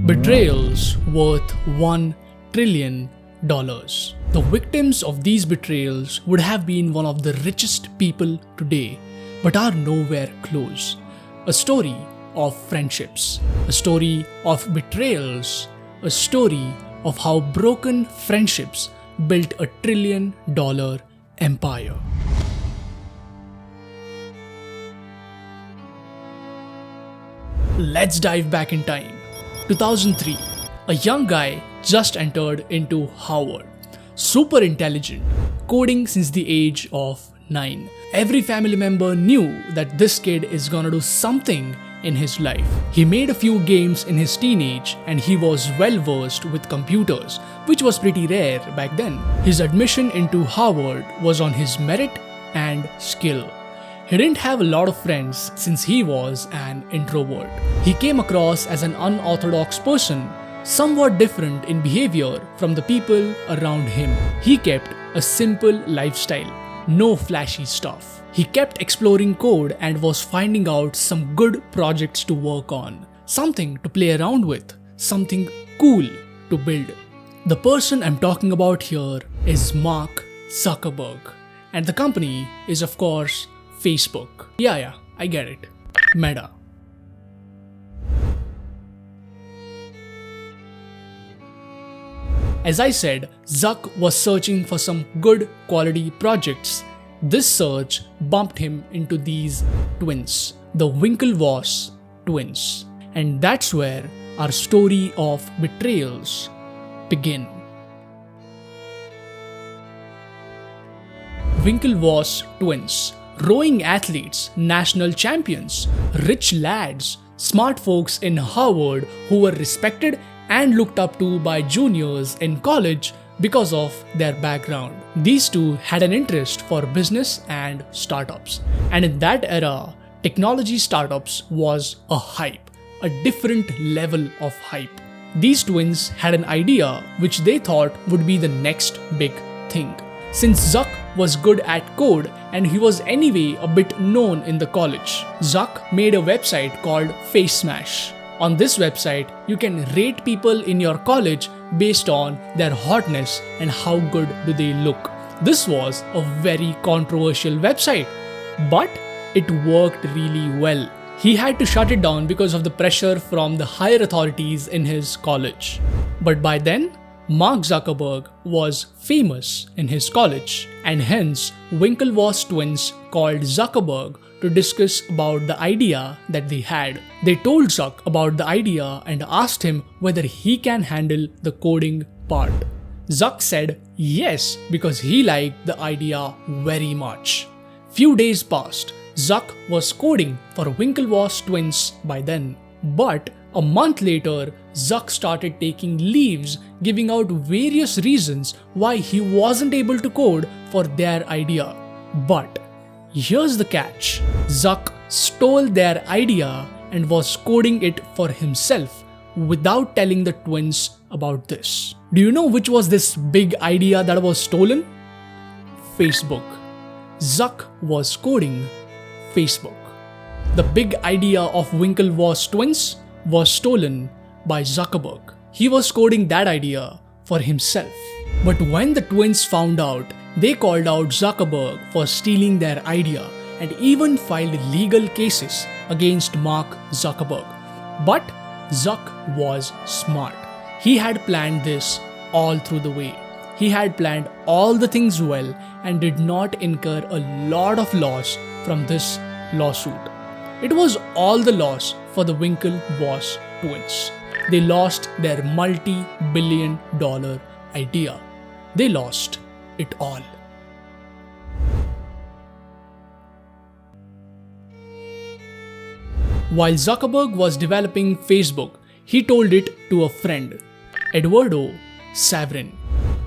Betrayals worth $1 trillion. The victims of these betrayals would have been one of the richest people today, but are nowhere close. A story of friendships, a story of betrayals, a story of how broken friendships built a $1 trillion empire. Let's dive back in time. 2003, a young guy just entered into Harvard. Super intelligent, coding since the age of 9. Every family member knew that this kid is gonna do something in his life. He made a few games in his teenage and he was well versed with computers, which was pretty rare back then. His admission into Harvard was on his merit and skill. He didn't have a lot of friends since he was an introvert. He came across as an unorthodox person, somewhat different in behavior from the people around him. He kept a simple lifestyle, no flashy stuff. He kept exploring code and was finding out some good projects to work on, something to play around with, something cool to build. The person I'm talking about here is Mark Zuckerberg, and the company is of course Facebook. Yeah, I get it. Meta. As I said, Zuck was searching for some good quality projects. This search bumped him into these twins, the Winklevoss Twins. And that's where our story of betrayals begin. Winklevoss Twins. Rowing athletes, national champions, rich lads, smart folks in Harvard who were respected and looked up to by juniors in college because of their background. These two had an interest for business and startups. And in that era, technology startups was a hype, a different level of hype. These twins had an idea which they thought would be the next big thing. Since Zuck was good at code and he was anyway a bit known in the college, Zuck made a website called Face Smash. On this website, you can rate people in your college based on their hotness and how good do they look. This was a very controversial website, but it worked really well. He had to shut it down because of the pressure from the higher authorities in his college. But by then, Mark Zuckerberg was famous in his college, and hence Winklevoss Twins called Zuckerberg to discuss about the idea that they had. They told Zuck about the idea and asked him whether he can handle the coding part. Zuck said yes because he liked the idea very much. Few days passed. Zuck was coding for Winklevoss Twins by then, but a month later, Zuck started taking leaves, giving out various reasons why he wasn't able to code for their idea. But here's the catch. Zuck stole their idea and was coding it for himself without telling the twins about this. Do you know which was this big idea that was stolen? Facebook. Zuck was coding Facebook. The big idea of Winklevoss Twins was stolen by Zuckerberg. He was coding that idea for himself. But when the twins found out, they called out Zuckerberg for stealing their idea and even filed legal cases against Mark Zuckerberg. But Zuck was smart. He had planned this all through the way. He had planned all the things well and did not incur a lot of loss from this lawsuit. It was all the loss for the Winklevoss Twins. They lost their multi-billion-dollar idea. They lost it all. While Zuckerberg was developing Facebook, he told it to a friend, Eduardo Saverin.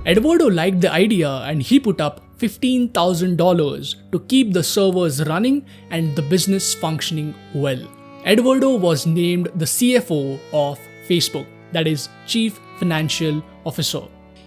Eduardo liked the idea and he put up $15,000 to keep the servers running and the business functioning well. Eduardo was named the CFO of Facebook, that is, Chief Financial Officer.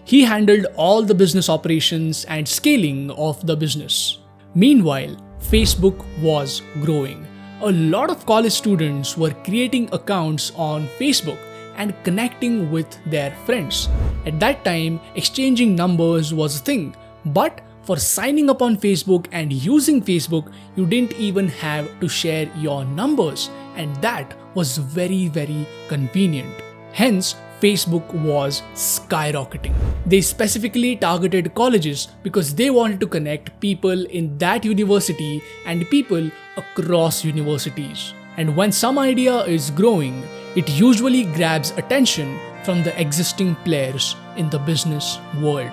He handled all the business operations and scaling of the business. Meanwhile, Facebook was growing. A lot of college students were creating accounts on Facebook and connecting with their friends. At that time, exchanging numbers was a thing, but for signing up on Facebook and using Facebook, you didn't even have to share your numbers, and that was very, very convenient. Hence, Facebook was skyrocketing. They specifically targeted colleges because they wanted to connect people in that university and people across universities. And when some idea is growing, it usually grabs attention from the existing players in the business world.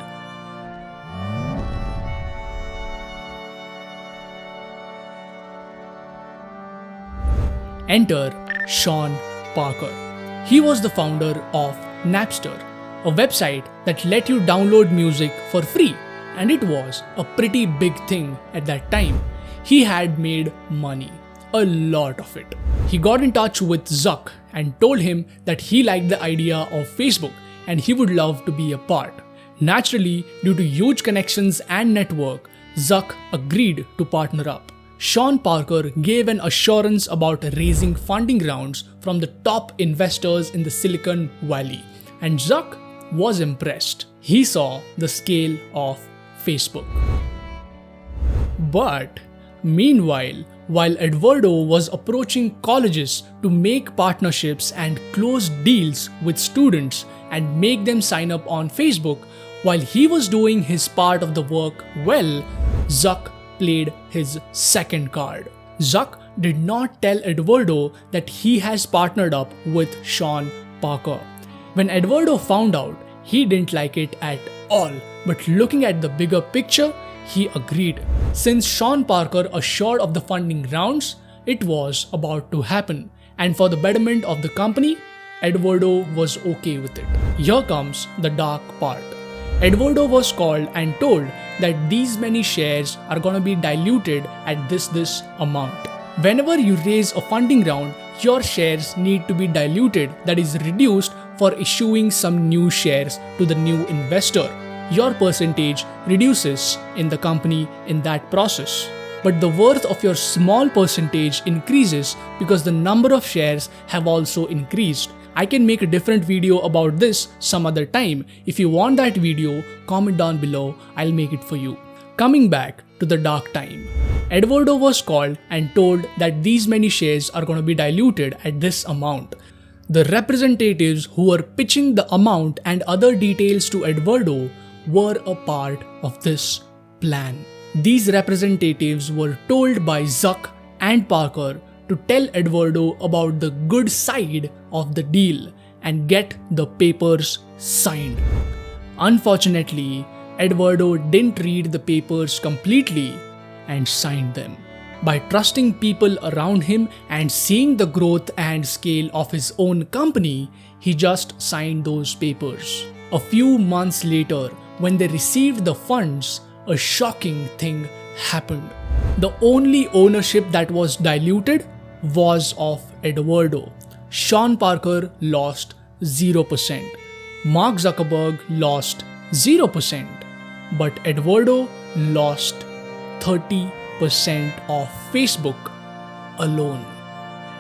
Enter Sean Parker. He was the founder of Napster, a website that let you download music for free, and it was a pretty big thing at that time. He had made money, a lot of it. He got in touch with Zuck and told him that he liked the idea of Facebook and he would love to be a part. Naturally, due to huge connections and network, Zuck agreed to partner up. Sean Parker gave an assurance about raising funding rounds from the top investors in the Silicon Valley, and Zuck was impressed. He saw the scale of Facebook. But meanwhile, while Eduardo was approaching colleges to make partnerships and close deals with students and make them sign up on Facebook, while he was doing his part of the work well, Zuck played his second card. Zuck did not tell Eduardo that he has partnered up with Sean Parker. When Eduardo found out, he didn't like it at all, but looking at the bigger picture, he agreed. Since Sean Parker assured of the funding rounds, it was about to happen, and for the betterment of the company, Eduardo was okay with it. Here comes the dark part. Eduardo was called and told that these many shares are gonna be diluted at this amount. Whenever you raise a funding round, your shares need to be diluted, that is reduced for issuing some new shares to the new investor. Your percentage reduces in the company in that process. But the worth of your small percentage increases because the number of shares have also increased. I can make a different video about this some other time. If you want that video, comment down below, I'll make it for you. Coming back to the dark time. Eduardo was called and told that these many shares are going to be diluted at this amount. The representatives who were pitching the amount and other details to Eduardo were a part of this plan. These representatives were told by Zuck and Parker to tell Eduardo about the good side of the deal and get the papers signed. Unfortunately, Eduardo didn't read the papers completely and signed them. By trusting people around him and seeing the growth and scale of his own company, he just signed those papers. A few months later, when they received the funds, a shocking thing happened. The only ownership that was diluted was of Eduardo. Sean Parker lost 0%. Mark Zuckerberg lost 0%. But Eduardo lost 30% of Facebook alone.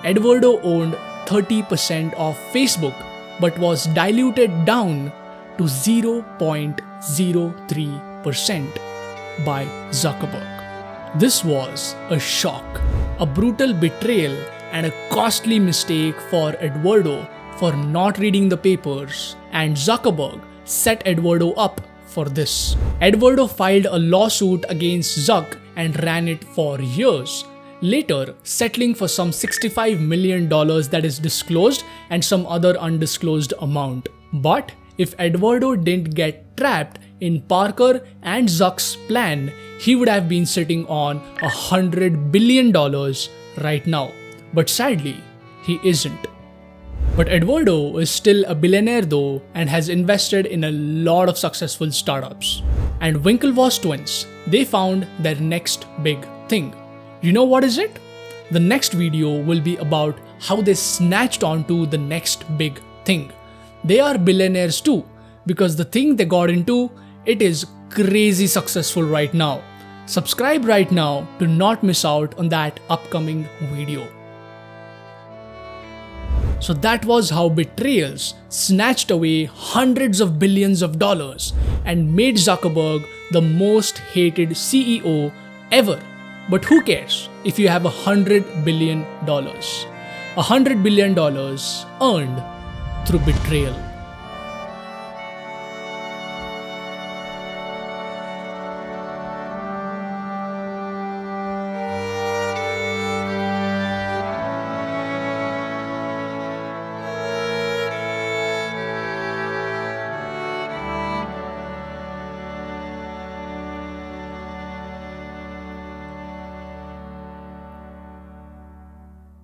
Eduardo owned 30% of Facebook but was diluted down to 0.03% by Zuckerberg. This was a shock, a brutal betrayal, and a costly mistake for Eduardo for not reading the papers, and Zuckerberg set Eduardo up for this. Eduardo filed a lawsuit against Zuck and ran it for years, later settling for some $65 million that is disclosed and some other undisclosed amount. But if Eduardo didn't get trapped in Parker and Zuck's plan, he would have been sitting on $100 billion right now. But sadly, he isn't. But Eduardo is still a billionaire though and has invested in a lot of successful startups. And Winklevoss Twins, they found their next big thing. You know what is it? The next video will be about how they snatched onto the next big thing. They are billionaires too, because the thing they got into, it is crazy successful right now. Subscribe right now to not miss out on that upcoming video. So that was how betrayals snatched away hundreds of billions of dollars and made Zuckerberg the most hated CEO ever. But who cares if you have $100 billion? $100 billion earned through betrayal.